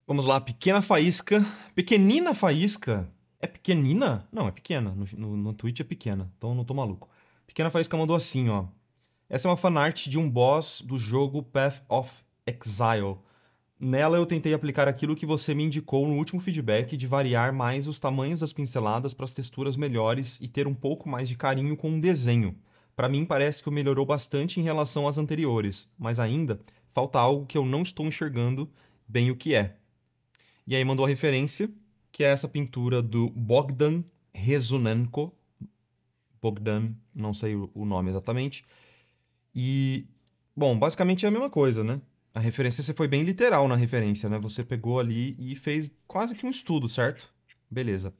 Vamos lá, pequena faísca. Pequenina faísca? É pequenina? Não, é pequena. No Twitch é pequena, então eu não tô maluco. Pequena faísca mandou assim, ó. Essa é uma fanart de um boss do jogo Path of Exile. Nela eu tentei aplicar aquilo que você me indicou no último feedback de variar mais os tamanhos das pinceladas para as texturas melhores e ter um pouco mais de carinho com o desenho. Para mim parece que melhorou bastante em relação às anteriores, mas ainda falta algo que eu não estou enxergando bem o que é. E aí mandou a referência, que é essa pintura do Bogdan Rezunenko. Bogdan, não sei o nome exatamente. E, bom, basicamente é a mesma coisa, né? A referência, você foi bem literal na referência, né? Você pegou ali e fez quase que um estudo, certo? Beleza.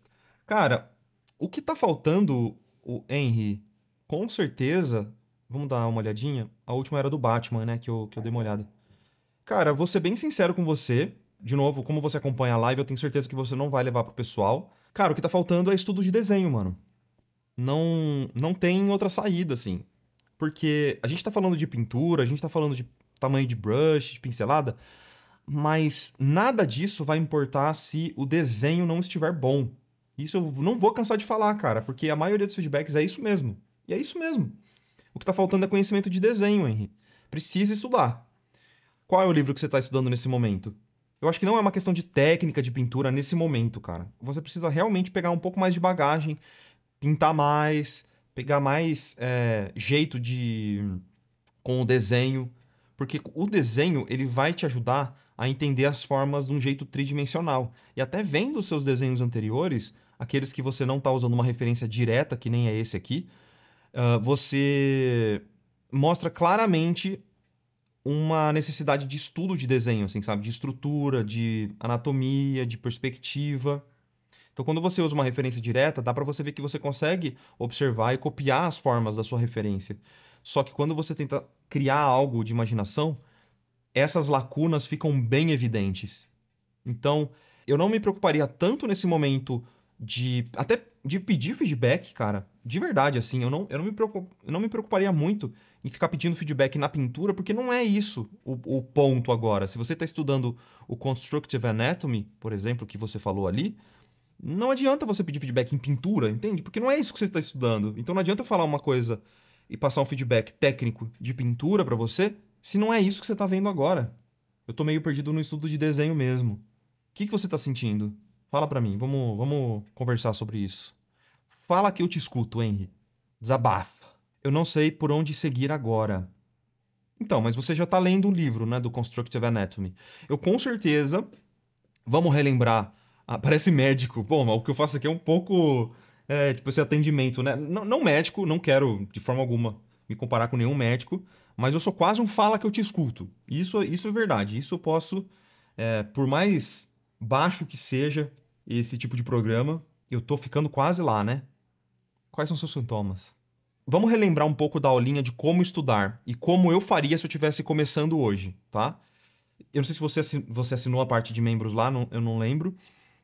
Cara, o que tá faltando, o Henry, com certeza, vamos dar uma olhadinha. A última era do Batman, né? Que eu dei uma olhada. Cara, vou ser bem sincero com você. De novo, como você acompanha a live, eu tenho certeza que você não vai levar pro pessoal. Cara, o que tá faltando é estudo de desenho, mano. Não tem outra saída, assim. Porque a gente tá falando de pintura, a gente tá falando de tamanho de brush, de pincelada, mas nada disso vai importar se o desenho não estiver bom. Isso eu não vou cansar de falar, cara, porque a maioria dos feedbacks é isso mesmo. E é isso mesmo. O que tá faltando é conhecimento de desenho, Henry. Precisa estudar. Qual é o livro que você está estudando nesse momento? Eu acho que não é uma questão de técnica de pintura nesse momento, cara. Você precisa realmente pegar um pouco mais de bagagem, pintar mais, pegar mais jeito de com o desenho, porque o desenho ele vai te ajudar a entender as formas de um jeito tridimensional. E até vendo os seus desenhos anteriores, aqueles que você não está usando uma referência direta, que nem é esse aqui, você mostra claramente uma necessidade de estudo de desenho, assim, sabe? De estrutura, de anatomia, de perspectiva. Então, quando você usa uma referência direta, dá para você ver que você consegue observar e copiar as formas da sua referência. Só que quando você tenta criar algo de imaginação, essas lacunas ficam bem evidentes. Então, eu não me preocuparia tanto nesse momento de até de pedir feedback, cara. De verdade, assim, eu não me preocuparia muito em ficar pedindo feedback na pintura, porque não é isso o ponto agora. Se você está estudando o Constructive Anatomy, por exemplo, que você falou ali, não adianta você pedir feedback em pintura, entende? Porque não é isso que você está estudando. Então não adianta eu falar uma coisa e passar um feedback técnico de pintura para você, se não é isso que você está vendo agora. Eu tô meio perdido no estudo de desenho mesmo. O que você tá sentindo? Fala pra mim, vamos conversar sobre isso. Fala que eu te escuto, Henry. Desabafa. Eu não sei por onde seguir agora. Então, mas você já tá lendo o livro, né, do Constructive Anatomy. Eu com certeza, vamos relembrar. Ah, parece médico. Bom, mas o que eu faço aqui é um pouco, tipo, esse atendimento, né? Não médico, não quero de forma alguma me comparar com nenhum médico, mas eu sou quase um fala que eu te escuto. Isso é verdade. Isso eu posso por mais baixo que seja esse tipo de programa, eu tô ficando quase lá, né? Quais são seus sintomas? Vamos relembrar um pouco da aulinha de como estudar e como eu faria se eu estivesse começando hoje, tá? Eu não sei se você assinou a parte de membros lá, eu não lembro,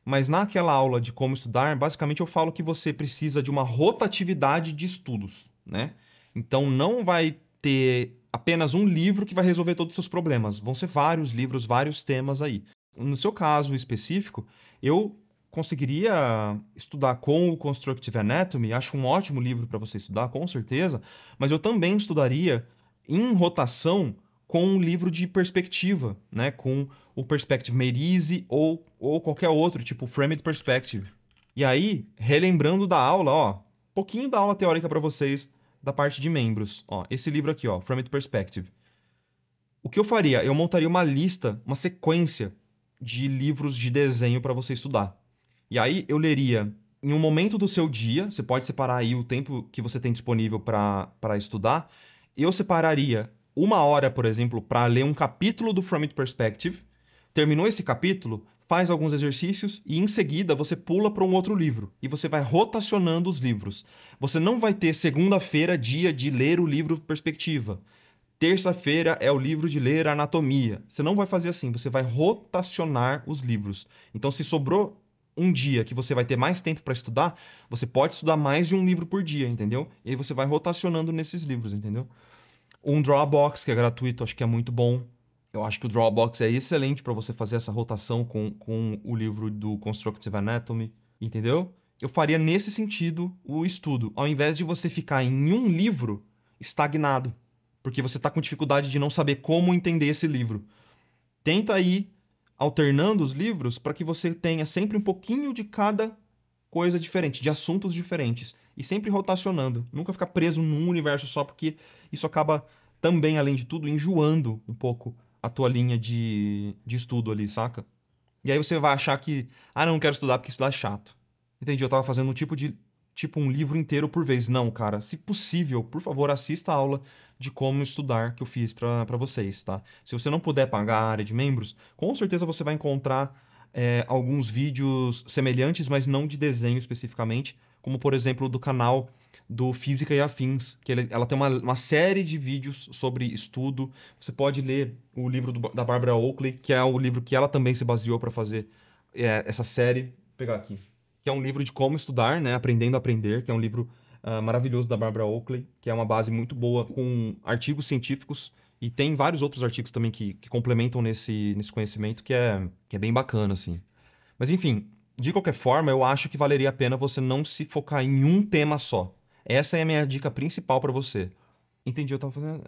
mas naquela aula de como estudar, basicamente eu falo que você precisa de uma rotatividade de estudos, né? Então não vai ter apenas um livro que vai resolver todos os seus problemas. Vão ser vários livros, vários temas aí. No seu caso específico, eu conseguiria estudar com o Constructive Anatomy, acho um ótimo livro para você estudar, com certeza, mas eu também estudaria em rotação com um livro de perspectiva, né? Com o Perspective Made Easy ou qualquer outro, tipo Framed Perspective. E aí, relembrando da aula, ó, pouquinho da aula teórica para vocês da parte de membros. Ó, esse livro aqui, ó, Framed Perspective. O que eu faria? Eu montaria uma lista, uma sequência de livros de desenho para você estudar. E aí eu leria em um momento do seu dia, você pode separar aí o tempo que você tem disponível para estudar. Eu separaria uma hora, por exemplo, para ler um capítulo do From It Perspective. Terminou esse capítulo, faz alguns exercícios e em seguida você pula para um outro livro e você vai rotacionando os livros. Você não vai ter segunda-feira dia de ler o livro Perspectiva. Terça-feira é o livro de ler anatomia. Você não vai fazer assim, você vai rotacionar os livros. Então, se sobrou um dia que você vai ter mais tempo para estudar, você pode estudar mais de um livro por dia, entendeu? E aí você vai rotacionando nesses livros, entendeu? Um Drawbox, que é gratuito, acho que é muito bom. Eu acho que o Dropbox é excelente para você fazer essa rotação com o livro do Constructive Anatomy, entendeu? Eu faria nesse sentido o estudo, ao invés de você ficar em um livro estagnado, porque você está com dificuldade de não saber como entender esse livro. Tenta ir alternando os livros para que você tenha sempre um pouquinho de cada coisa diferente, de assuntos diferentes, e sempre rotacionando. Nunca ficar preso num universo só, porque isso acaba também, além de tudo, enjoando um pouco a tua linha de estudo ali, saca? E aí você vai achar que, não quero estudar porque estudar é chato. Entendi, eu tava fazendo tipo um livro inteiro por vez. Não, cara, se possível, por favor, assista a aula de como estudar que eu fiz pra vocês, tá? Se você não puder pagar a área de membros, com certeza você vai encontrar alguns vídeos semelhantes, mas não de desenho especificamente, como por exemplo do canal do Física e Afins, que ela tem uma série de vídeos sobre estudo. Você pode ler o livro da Barbara Oakley, que é o livro que ela também se baseou para fazer essa série. Vou pegar aqui. Que é um livro de como estudar, né? Aprendendo a Aprender, que é um livro maravilhoso da Barbara Oakley, que é uma base muito boa com artigos científicos. E tem vários outros artigos também que complementam nesse conhecimento, que é bem bacana, assim. Mas enfim, de qualquer forma, eu acho que valeria a pena você não se focar em um tema só. Essa é a minha dica principal para você. Entendi, eu tava fazendo.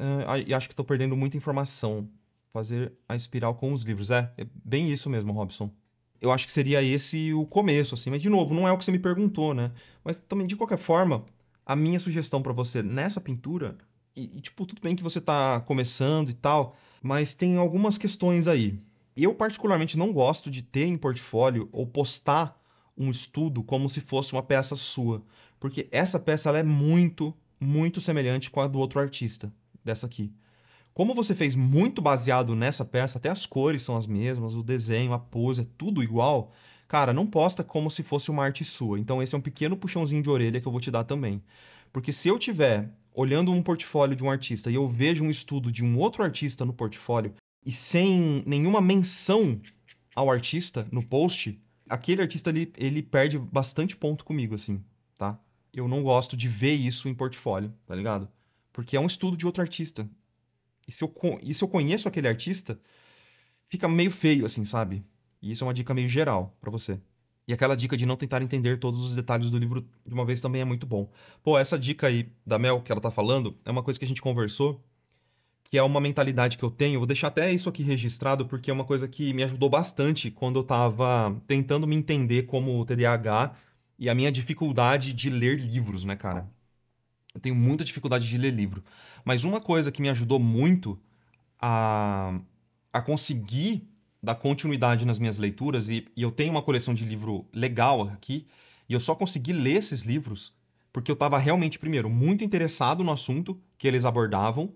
E acho que tô perdendo muita informação. Fazer a espiral com os livros. É bem isso mesmo, Robson. Eu acho que seria esse o começo, assim. Mas, de novo, não é o que você me perguntou, né? Mas também, de qualquer forma, a minha sugestão para você nessa pintura. Tipo, tudo bem que você tá começando e tal, mas tem algumas questões aí. Eu, particularmente, não gosto de ter em portfólio ou postar um estudo como se fosse uma peça sua. Porque essa peça ela é muito, muito semelhante com a do outro artista, dessa aqui. Como você fez muito baseado nessa peça, até as cores são as mesmas, o desenho, a pose, é tudo igual. Cara, não posta como se fosse uma arte sua. Então, esse é um pequeno puxãozinho de orelha que eu vou te dar também. Porque se eu tiver olhando um portfólio de um artista e eu vejo um estudo de um outro artista no portfólio e sem nenhuma menção ao artista no post, aquele artista ele perde bastante ponto comigo, assim, tá? Eu não gosto de ver isso em portfólio, tá ligado? Porque é um estudo de outro artista. E se eu conheço aquele artista, fica meio feio, assim, sabe? E isso é uma dica meio geral pra você. E aquela dica de não tentar entender todos os detalhes do livro de uma vez também é muito bom. Pô, essa dica aí da Mel que ela tá falando é uma coisa que a gente conversou, que é uma mentalidade que eu tenho. Eu vou deixar até isso aqui registrado, porque é uma coisa que me ajudou bastante quando eu tava tentando me entender como TDAH e a minha dificuldade de ler livros, né, cara? Eu tenho muita dificuldade de ler livro. Mas uma coisa que me ajudou muito a, a conseguir dar continuidade nas minhas leituras, e eu tenho uma coleção de livro legal aqui, e eu só consegui ler esses livros porque eu estava realmente, primeiro, muito interessado no assunto que eles abordavam,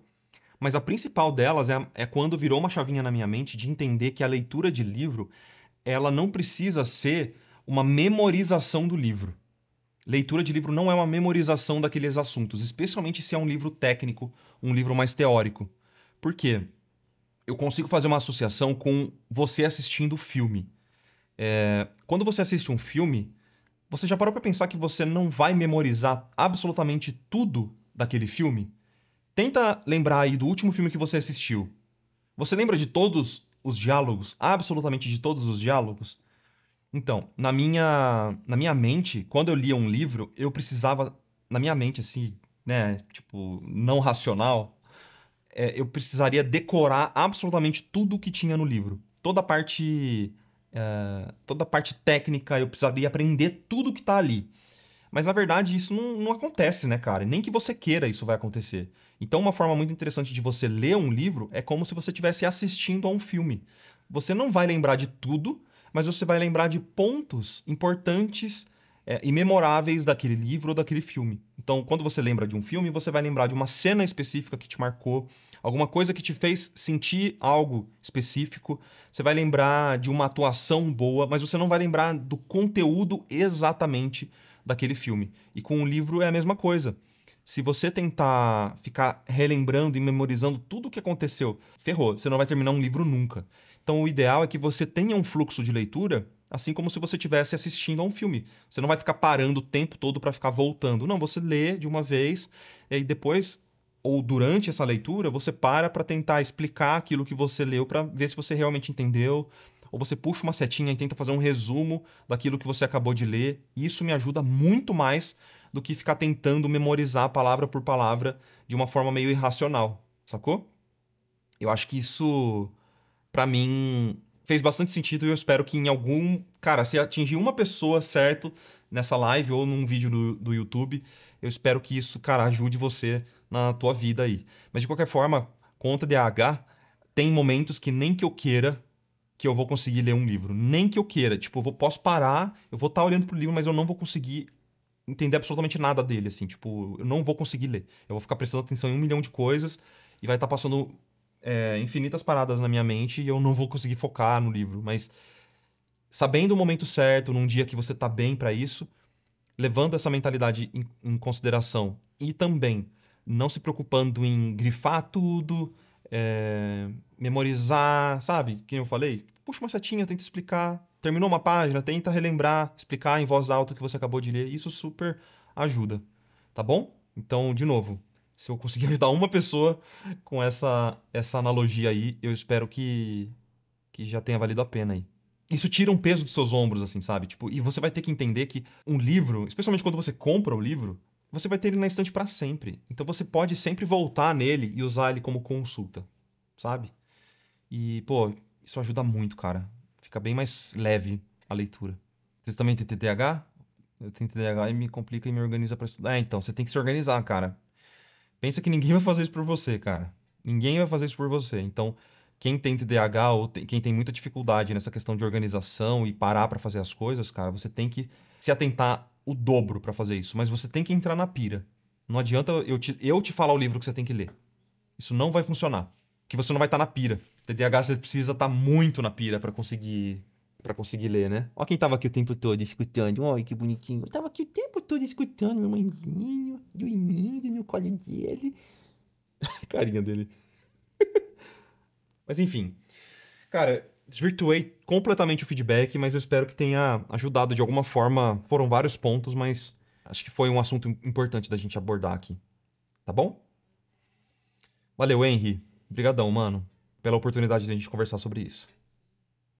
mas a principal delas é quando virou uma chavinha na minha mente de entender que a leitura de livro, ela não precisa ser uma memorização do livro. Leitura de livro não é uma memorização daqueles assuntos, especialmente se é um livro técnico, um livro mais teórico. Por quê? Eu consigo fazer uma associação com você assistindo o filme. Quando você assiste um filme, você já parou para pensar que você não vai memorizar absolutamente tudo daquele filme? Tenta lembrar aí do último filme que você assistiu. Você lembra de todos os diálogos? Absolutamente de todos os diálogos? Então, na minha mente, quando eu lia um livro, eu precisava, na minha mente, assim, né, tipo, não racional, eu precisaria decorar absolutamente tudo o que tinha no livro. Toda a parte técnica, eu precisaria aprender tudo que tá ali. Mas na verdade isso não acontece, né, cara? Nem que você queira isso vai acontecer. Então, uma forma muito interessante de você ler um livro é como se você estivesse assistindo a um filme. Você não vai lembrar de tudo, mas você vai lembrar de pontos importantes e memoráveis daquele livro ou daquele filme. Então, quando você lembra de um filme, você vai lembrar de uma cena específica que te marcou, alguma coisa que te fez sentir algo específico. Você vai lembrar de uma atuação boa, mas você não vai lembrar do conteúdo exatamente daquele filme. E com o livro é a mesma coisa. Se você tentar ficar relembrando e memorizando tudo o que aconteceu, ferrou, você não vai terminar um livro nunca. Então o ideal é que você tenha um fluxo de leitura, assim como se você estivesse assistindo a um filme. Você não vai ficar parando o tempo todo para ficar voltando. Não, você lê de uma vez e aí depois ou durante essa leitura, você para tentar explicar aquilo que você leu para ver se você realmente entendeu, ou você puxa uma setinha e tenta fazer um resumo daquilo que você acabou de ler. E isso me ajuda muito mais do que ficar tentando memorizar palavra por palavra de uma forma meio irracional, sacou? Eu acho que isso, pra mim, fez bastante sentido e eu espero que em algum... Cara, se atingir uma pessoa, certo, nessa live ou num vídeo do YouTube, eu espero que isso, cara, ajude você na tua vida aí. Mas de qualquer forma, com o TDAH, tem momentos que nem que eu queira que eu vou conseguir ler um livro. Nem que eu queira. Tipo, posso parar, eu vou estar olhando pro livro, mas eu não vou conseguir entender absolutamente nada dele, assim. Tipo, eu não vou conseguir ler. Eu vou ficar prestando atenção em um milhão de coisas e vai estar passando infinitas paradas na minha mente e eu não vou conseguir focar no livro. Mas sabendo o momento certo, num dia que você tá bem pra isso, levando essa mentalidade em consideração e também não se preocupando em grifar tudo, memorizar, sabe? Que eu falei, puxa uma setinha, tenta explicar. Terminou uma página, tenta relembrar, explicar em voz alta o que você acabou de ler. Isso super ajuda, tá bom? Então, de novo, se eu conseguir ajudar uma pessoa com essa analogia aí, eu espero que já tenha valido a pena aí. Isso tira um peso dos seus ombros, assim, sabe? Tipo, e você vai ter que entender que um livro, especialmente quando você compra o livro, você vai ter ele na estante para sempre. Então você pode sempre voltar nele e usar ele como consulta, sabe? E, pô, isso ajuda muito, cara. Fica bem mais leve a leitura. Vocês também têm TDAH? Eu tenho TDAH e me complica e me organiza pra estudar. Então, você tem que se organizar, cara. Pensa que ninguém vai fazer isso por você, cara. Ninguém vai fazer isso por você. Então, quem tem TDAH ou quem tem muita dificuldade nessa questão de organização e parar pra fazer as coisas, cara, você tem que se atentar o dobro pra fazer isso. Mas você tem que entrar na pira. Não adianta eu te falar o livro que você tem que ler. Isso não vai funcionar. Porque você não vai estar na pira. TDAH você precisa estar muito na pira para conseguir ler, né? Ó quem tava aqui o tempo todo escutando. Olha que bonitinho. Eu tava aqui o tempo todo escutando meu mãezinho, dormindo no colo dele. Carinha dele. Mas enfim. Cara, desvirtuei completamente o feedback, mas eu espero que tenha ajudado de alguma forma. Foram vários pontos, mas acho que foi um assunto importante da gente abordar aqui. Tá bom? Valeu, Henry. Obrigadão, mano, pela oportunidade de a gente conversar sobre isso.